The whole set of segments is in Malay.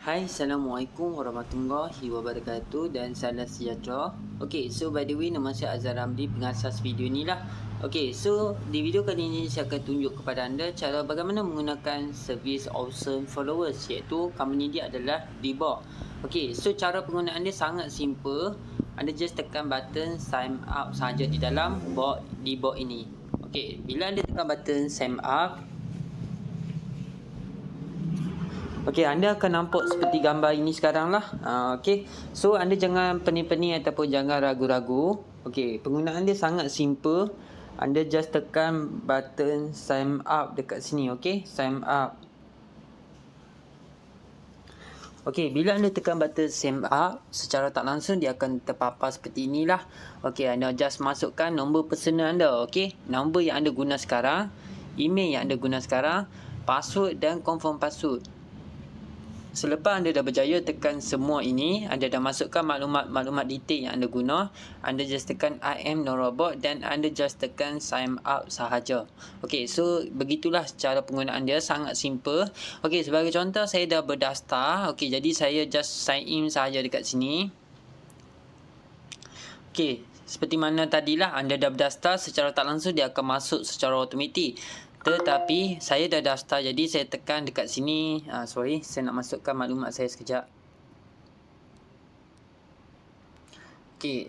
Hai, Assalamualaikum warahmatullahi wabarakatuh dan salam sejahtera. Okay, so by the way, nama saya Azhar Ramli, pengasas video ni lah. Okay, so di video kali ini saya akan tunjuk kepada anda cara bagaimana menggunakan servis awesome followers, iaitu company dia adalah Dibo. Okay, so cara penggunaan dia sangat simple. Anda just tekan button sign up sahaja di dalam bot Dibo ini. Okay, bila anda tekan button sign up, okey, anda akan nampak seperti gambar ini sekarang lah. Okey, so anda jangan pening-pening ataupun jangan ragu-ragu. Okey, penggunaan dia sangat simple. Anda just tekan button sign up dekat sini. Okey, sign up. Okey, bila anda tekan button sign up, secara tak langsung dia akan terpapar seperti inilah. Okey, anda just masukkan nombor personal anda. Okey, nombor yang anda guna sekarang, email yang anda guna sekarang, password dan confirm password. Selepas anda dah berjaya tekan semua ini, anda dah masukkan maklumat detail yang anda guna, anda just tekan I am no robot dan anda just tekan sign up sahaja. Okey, so begitulah cara penggunaan dia, sangat simple. Okey, sebagai contoh saya dah berdaftar. Okey, jadi saya just sign in sahaja dekat sini. Okey, seperti mana tadilah anda dah berdaftar, secara tak langsung dia akan masuk secara automatik. Tetapi saya dah daftar, jadi saya tekan dekat sini. Sorry, saya nak masukkan maklumat saya sekejap. Okey.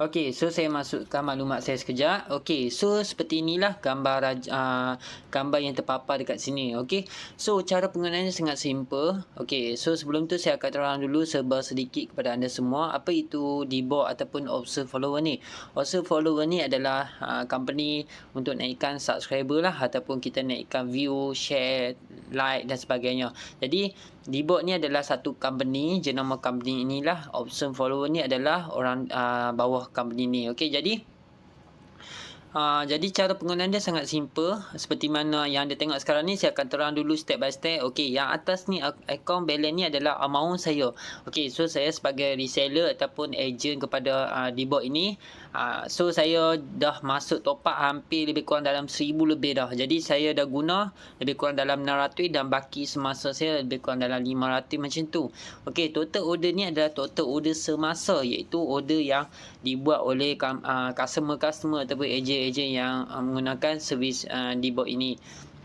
Okey, so saya masukkan maklumat saya sekejap. Okey, so seperti inilah gambar yang terpapar dekat sini. Okey, so cara penggunaannya sangat simple. Okey, so sebelum tu saya akan terang dulu sedikit kepada anda semua apa itu Dibo ataupun Awesome Follower ni. Awesome Follower ni adalah company untuk naikkan subscriber lah, ataupun kita naikkan view, share, like dan sebagainya. Jadi Dibo ni adalah satu company, jenama company inilah. Awesome Follower ni adalah orang bawah company ni. Okey, jadi cara penggunaan dia sangat simple. Seperti mana yang anda tengok sekarang ni, saya akan terang dulu step by step. Okey, yang atas ni account balance ni adalah amount saya. Okey, so saya sebagai reseller ataupun agent kepada Dibo ini, so saya dah masuk top up hampir lebih kurang dalam 1000 lebih dah. Jadi saya dah guna lebih kurang dalam 600 dan baki semasa saya lebih kurang dalam 500 macam tu. Okey, total order ni adalah total order semasa, iaitu order yang dibuat oleh customer ataupun ejen yang menggunakan servis Dibo ini.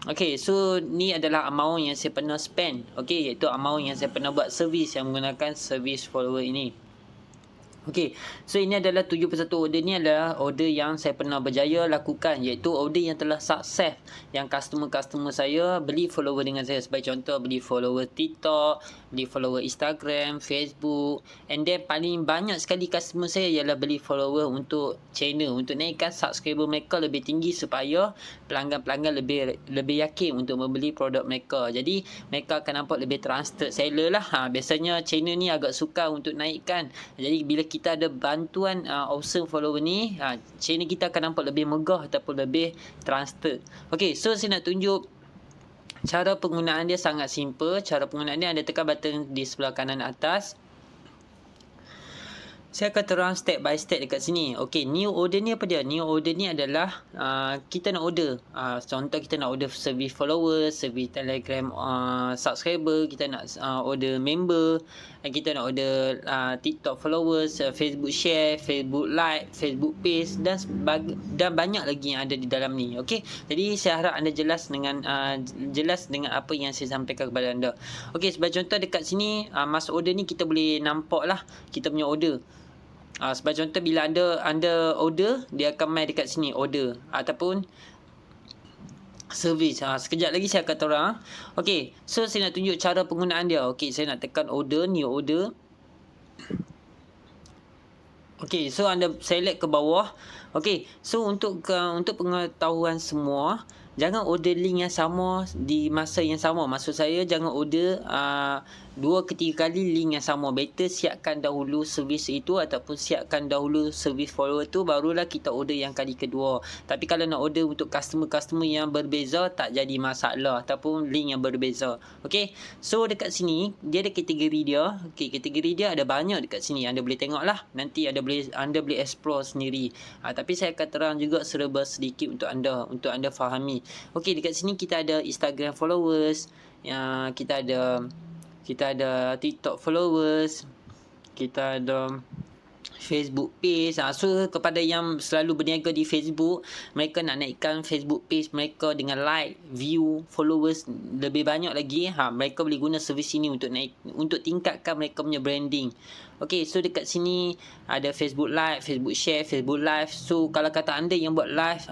Okey, so ni adalah amount yang saya pernah spend. Okey, iaitu amount yang saya pernah buat servis yang menggunakan servis follower ini. Okey, so ini adalah 71 order ni adalah order yang saya pernah berjaya lakukan, iaitu order yang telah sukses, yang customer saya beli follower dengan saya. Sebagai contoh, beli follower TikTok, beli follower Instagram, Facebook, and then paling banyak sekali customer saya ialah beli follower untuk channel, untuk naikkan subscriber mereka lebih tinggi supaya pelanggan-pelanggan lebih yakin untuk membeli produk mereka. Jadi mereka akan nampak lebih trusted seller lah. Biasanya channel ni agak sukar untuk naikkan. Jadi bila kita ada bantuan Awesome Follower ni, channel kita akan nampak lebih megah ataupun lebih trusted. Okey, so saya nak tunjuk cara penggunaan dia sangat simple. Cara penggunaan dia, anda tekan button di sebelah kanan atas. Saya akan terang step by step dekat sini. Okey, new order ni apa dia? New order ni adalah kita nak order. Contoh kita nak order servis followers, servis Telegram subscriber, kita nak order member, kita nak order TikTok followers, Facebook share, Facebook like, Facebook page dan banyak lagi yang ada di dalam ni. Okey, jadi saya harap anda jelas dengan apa yang saya sampaikan kepada anda. Okey, sebagai contoh dekat sini, masuk order ni kita boleh nampak lah kita punya order. Sebagai contoh, bila anda order, dia akan main dekat sini order ataupun servis. Sekejap lagi saya akan terang. Okey, so saya nak tunjuk cara penggunaan dia. Okey, saya nak tekan order, new order. Okey, so anda select ke bawah. Okey, so untuk pengetahuan semua, jangan order link yang sama di masa yang sama. Maksud saya jangan order 2 ke 3 kali link yang sama. Better siapkan dahulu servis itu ataupun siapkan dahulu servis follower tu, barulah kita order yang kali kedua. Tapi kalau nak order untuk customer-customer yang berbeza, tak jadi masalah, ataupun link yang berbeza. Okay, so dekat sini dia ada kategori dia. Okay, kategori dia ada banyak dekat sini, anda boleh tengok lah. Nanti anda boleh explore sendiri. Tapi saya akan terang juga serba sedikit untuk anda fahami. Okay, dekat sini kita ada Instagram followers, kita ada TikTok followers, kita ada Facebook page. So kepada yang selalu berniaga di Facebook, mereka nak naikkan Facebook page mereka dengan like, view, followers lebih banyak lagi, mereka boleh guna servis ini untuk tingkatkan mereka punya branding. Okay, so dekat sini ada Facebook Live, Facebook Share, Facebook Live. So kalau kata anda yang buat live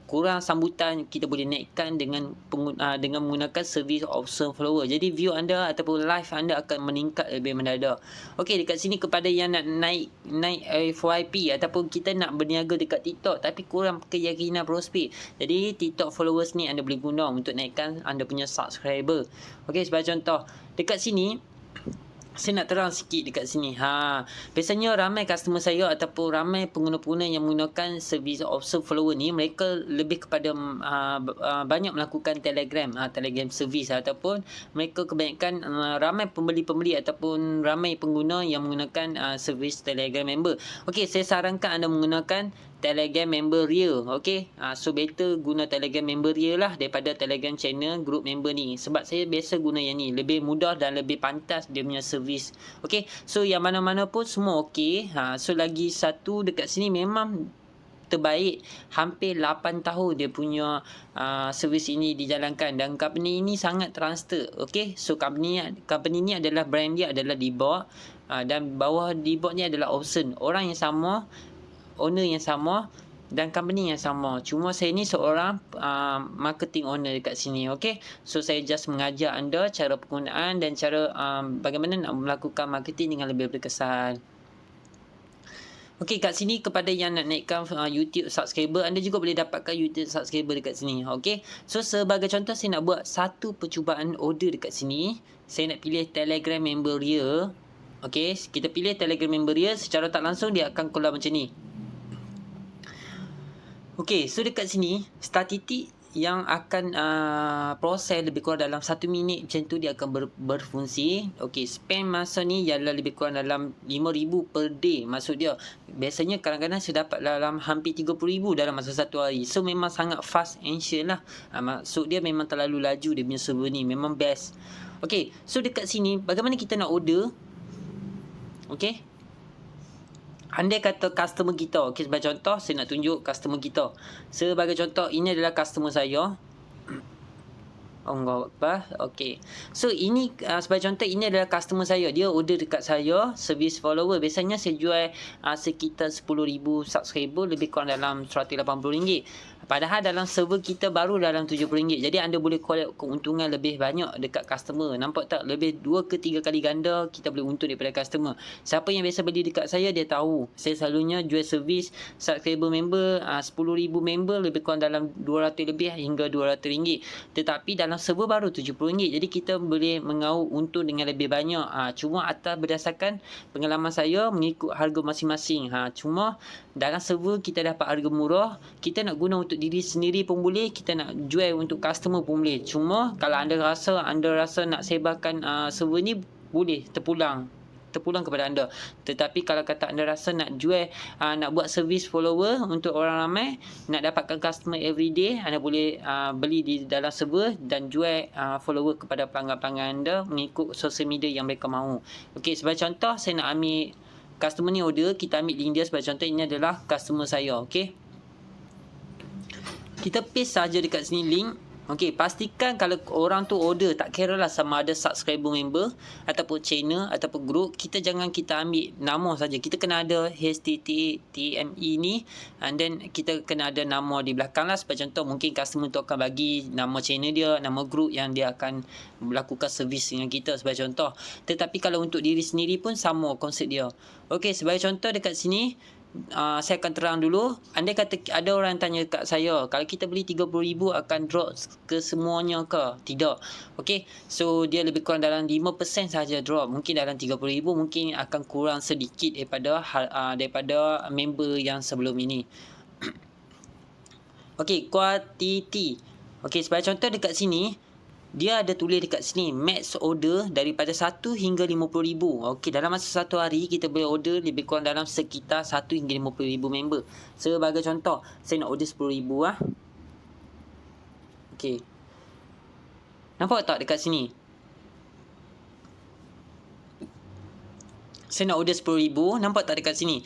kurang sambutan, kita boleh naikkan dengan menggunakan servis option follower. Jadi view anda ataupun live anda akan meningkat lebih mendadak. Okay, dekat sini kepada yang nak naik FYP ataupun kita nak berniaga dekat TikTok tapi kurang keyakinan prospek, jadi TikTok followers ni anda boleh guna untuk naikkan anda punya subscriber. Okay, sebagai contoh dekat sini saya nak terang sikit dekat sini. Biasanya ramai customer saya ataupun ramai pengguna-pengguna yang menggunakan servis option follower ni, mereka lebih kepada banyak melakukan Telegram servis, ataupun mereka kebanyakan ramai pembeli-pembeli ataupun ramai pengguna yang menggunakan servis Telegram member. Okey, saya sarankan anda menggunakan Telegram member real. Okay, so better guna Telegram member real lah daripada Telegram channel group member ni. Sebab saya biasa guna yang ni, lebih mudah dan lebih pantas dia punya servis. Okay, so yang mana-mana pun semua okay. So lagi satu dekat sini memang terbaik, hampir 8 tahun dia punya servis ini dijalankan dan company ini sangat trusted. Okay, so company ni adalah brand dia adalah Dbot, dan bawah Dbot ni adalah option. Orang yang sama, owner yang sama dan company yang sama. Cuma saya ni seorang marketing owner dekat sini. Okay, so saya just mengajar anda cara penggunaan dan cara bagaimana nak melakukan marketing dengan lebih berkesan. Okay, kat sini kepada yang nak naikkan YouTube subscriber, anda juga boleh dapatkan YouTube subscriber dekat sini. Okay, so sebagai contoh saya nak buat satu percubaan order dekat sini. Saya nak pilih Telegram member dia. Okay, kita pilih Telegram member dia, secara tak langsung dia akan keluar macam ni. Okay, so dekat sini statistik yang akan proses lebih kurang dalam 1 minit macam tu dia akan berfungsi. Okay, spend masa ni ialah lebih kurang dalam 5,000 per day. Maksud dia biasanya kadang-kadang saya dapat dalam hampir 30,000 dalam masa satu hari. So memang sangat fast and sure lah. Maksud dia memang terlalu laju dia punya server ni, memang best. Okay, so dekat sini bagaimana kita nak order. Okay, andai kata customer kita, okay, sebagai contoh saya nak tunjuk customer kita. Sebagai contoh ini adalah customer saya. Allah Akbar. Okay, so ini sebagai contoh ini adalah customer saya. Dia order dekat saya servis follower. Biasanya saya jual sekitar 10,000 subscriber, lebih kurang dalam RM180. Padahal dalam server kita baru dalam RM70. Jadi anda boleh collect keuntungan lebih banyak dekat customer. Nampak tak? Lebih 2 ke 3 kali ganda kita boleh untung daripada customer. Siapa yang biasa beli dekat saya, dia tahu. Saya selalunya jual servis subscriber member 10,000 member, lebih kurang dalam RM200 lebih hingga RM200. Tetapi dalam server baru RM70. Jadi kita boleh mengauk untung dengan lebih banyak. Cuma atas berdasarkan pengalaman saya mengikut harga masing-masing. Cuma dalam server kita dapat harga murah. Kita nak guna untuk diri sendiri pun boleh, kita nak jual untuk customer pun boleh. Cuma kalau anda rasa nak sebarkan server ni, boleh terpulang kepada anda. Tetapi kalau kata anda rasa nak jual, nak buat servis follower untuk orang ramai, nak dapatkan customer everyday, anda boleh beli di dalam server dan jual follower kepada pelanggan-pelanggan anda mengikut sosial media yang mereka mahu. Okey, sebagai contoh saya nak ambil customer ni order, kita ambil link dia. Sebagai contoh ini adalah customer saya. Okey, kita paste saja dekat sini link. Okey, pastikan kalau orang tu order, tak kira lah sama ada subscriber member ataupun channel ataupun group, kita ambil nama saja. Kita kena ada HTTME ni, and then kita kena ada nama di belakang lah. Sebagai contoh mungkin customer tu akan bagi nama channel dia, nama group yang dia akan melakukan servis dengan kita sebagai contoh. Tetapi kalau untuk diri sendiri pun sama konsep dia. Okey, sebagai contoh dekat sini saya akan terang dulu. Andai kata ada orang tanya kat saya, kalau kita beli 30,000 akan drop ke semuanya ke? Tidak. Okey, so dia lebih kurang dalam 5% saja drop. Mungkin dalam 30,000 mungkin akan kurang sedikit daripada member yang sebelum ini. Okey, quantity. Okey, sebagai contoh dekat sini, dia ada tulis dekat sini max order daripada 1 hingga 50,000. Okey, dalam masa satu hari kita boleh order lebih kurang dalam sekitar 1 hingga 50,000 member. Sebagai contoh, saya nak order 10,000 Okey. Nampak tak dekat sini? Saya nak order 10,000, nampak tak dekat sini?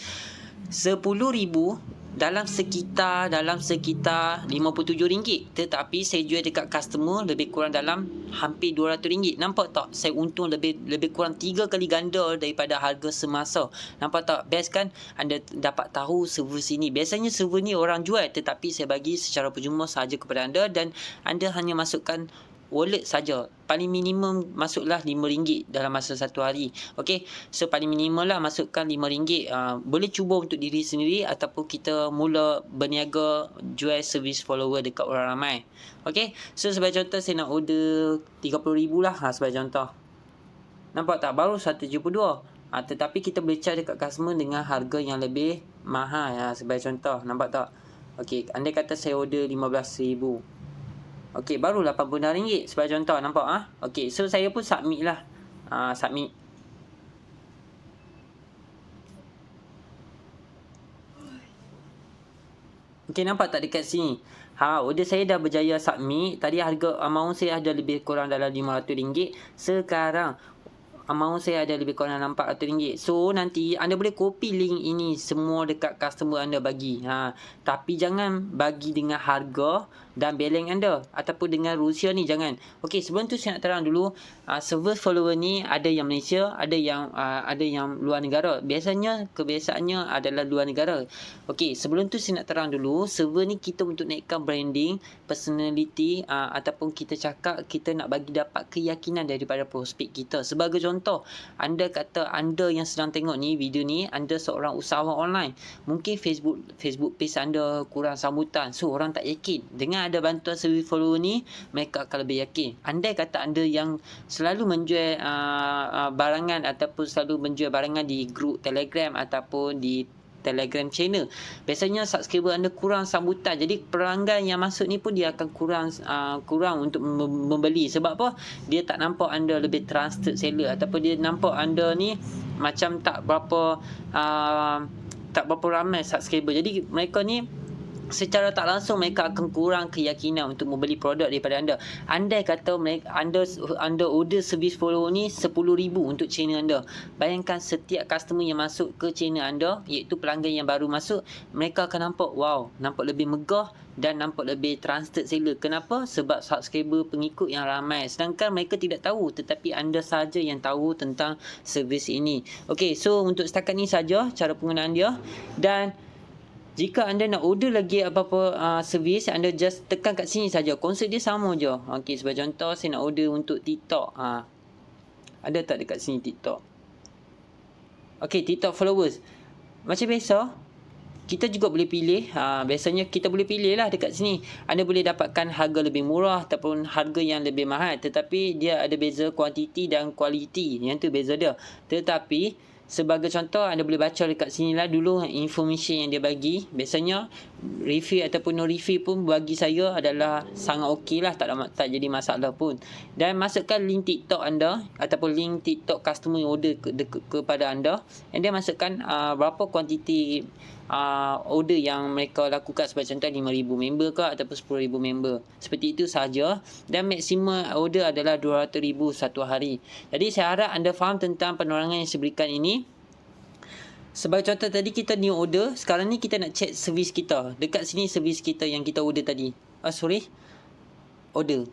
10,000 dalam sekitar RM57. Tetapi saya jual dekat customer lebih kurang dalam hampir RM200. Nampak tak? Saya untung lebih kurang 3 kali ganda daripada harga semasa. Nampak tak? Best kan? Anda dapat tahu server sini. Biasanya server ni orang jual, tetapi saya bagi secara percuma sahaja kepada anda dan anda hanya masukkan wallet saja. Paling minimum masuklah RM5 dalam masa satu hari. Okey, so paling minimal lah masukkan RM5. Boleh cuba untuk diri sendiri ataupun kita mula berniaga jual servis follower dekat orang ramai. Okey, so sebagai contoh saya nak order 30,000 lah sebagai contoh. Nampak tak? Baru 172. Tetapi kita boleh charge dekat customer dengan harga yang lebih mahal sebagai contoh. Nampak tak? Okey, andai kata saya order 15,000. Okey, baru RM86 sebagai contoh. Nampak Okey, so saya pun submit lah. Submit. Okey, nampak tak dekat sini? Order saya dah berjaya submit. Tadi harga amount saya ada lebih kurang dalam RM500. Sekarang amount saya ada lebih kurang dalam RM400. So nanti anda boleh copy link ini semua dekat customer anda bagi. Tapi jangan bagi dengan harga dan balance anda ataupun dengan rusia ni, jangan. Okey, sebelum tu saya nak terang dulu, server follower ni ada yang Malaysia, ada yang luar negara. Kebiasaannya adalah luar negara. Okey, sebelum tu saya nak terang dulu, server ni kita untuk naikkan branding, personality, ataupun kita cakap kita nak bagi dapat keyakinan daripada prospek kita. Sebagai contoh, anda kata anda yang sedang tengok ni video ni, anda seorang usahawan online. Mungkin Facebook page anda kurang sambutan, so orang tak yakin. Dengan ada bantuan servis follower ni, mereka akan lebih yakin. Andai kata anda yang selalu menjual barangan ataupun selalu menjual barangan di grup Telegram ataupun di Telegram channel, biasanya subscriber anda kurang sambutan. Jadi pelanggan yang masuk ni pun dia akan kurang untuk membeli. Sebab apa? Dia tak nampak anda lebih trusted seller ataupun dia nampak anda ni macam tak berapa ramai subscriber. Jadi mereka ni secara tak langsung mereka akan kurang keyakinan untuk membeli produk daripada anda. Andai kata anda order servis follow ni 10,000 untuk channel anda. Bayangkan setiap customer yang masuk ke channel anda, iaitu pelanggan yang baru masuk, mereka akan nampak nampak lebih megah dan nampak lebih trusted seller. Kenapa? Sebab subscriber pengikut yang ramai. Sedangkan mereka tidak tahu, tetapi anda saja yang tahu tentang servis ini. Okey, so untuk setakat ni saja cara penggunaan dia. Dan jika anda nak order lagi apa-apa servis, anda just tekan kat sini saja. Konsep dia sama je. Okey, sebagai contoh saya nak order untuk TikTok. Ada tak dekat sini TikTok? Okey, TikTok followers. Macam biasa, kita juga boleh pilih. Biasanya kita boleh pilih lah dekat sini. Anda boleh dapatkan harga lebih murah ataupun harga yang lebih mahal. Tetapi dia ada beza kuantiti dan kualiti. Yang tu beza dia. Tetapi sebagai contoh, anda boleh baca dekat sini lah dulu information yang dia bagi. Biasanya review ataupun no review pun bagi saya adalah sangat okey lah, tak jadi masalah pun. Dan masukkan link TikTok anda ataupun link TikTok customer yang order kepada anda, and dia masukkan berapa kuantiti order yang mereka lakukan. Sebagai contoh 5,000 member ke ataupun 10,000 member. Seperti itu sahaja. Dan maksimum order adalah 200,000 satu hari. Jadi saya harap anda faham tentang penerangan yang saya berikan ini. Sebagai contoh tadi kita new order. Sekarang ni kita nak check servis kita. Dekat sini servis kita yang kita order tadi. Order.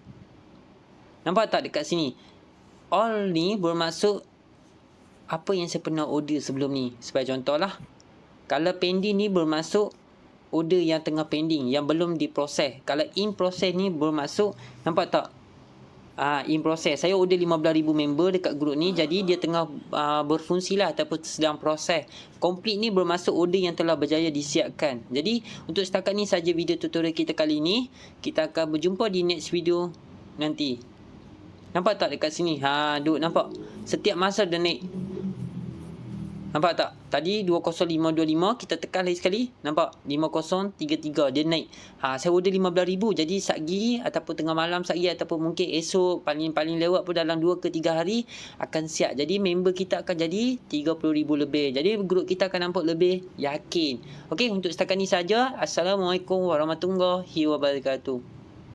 Nampak tak dekat sini? All ni bermaksud apa yang saya pernah order sebelum ni. Sebagai contoh lah. Kalau pending ni bermaksud order yang tengah pending, yang belum diproses. Kalau in process ni bermaksud, nampak tak? in process. Saya order 15,000 member dekat grup ni, jadi dia tengah berfungsi lah ataupun sedang proses. Complete ni bermaksud order yang telah berjaya disiapkan. Jadi untuk setakat ni saja video tutorial kita kali ni. Kita akan berjumpa di next video nanti. Nampak tak dekat sini? Duk nampak. Setiap masa dia naik. Nampak tak? Tadi 20525, kita tekan lagi sekali. Nampak? 5033 dia naik. Saya order 15,000. Jadi satgi ataupun tengah malam satgi ataupun mungkin esok paling lewat pun dalam 2 ke 3 hari akan siap. Jadi member kita akan jadi 30,000 lebih. Jadi grup kita akan nampak lebih yakin. Okey, untuk setakat ni saja. Assalamualaikum warahmatullahi wabarakatuh.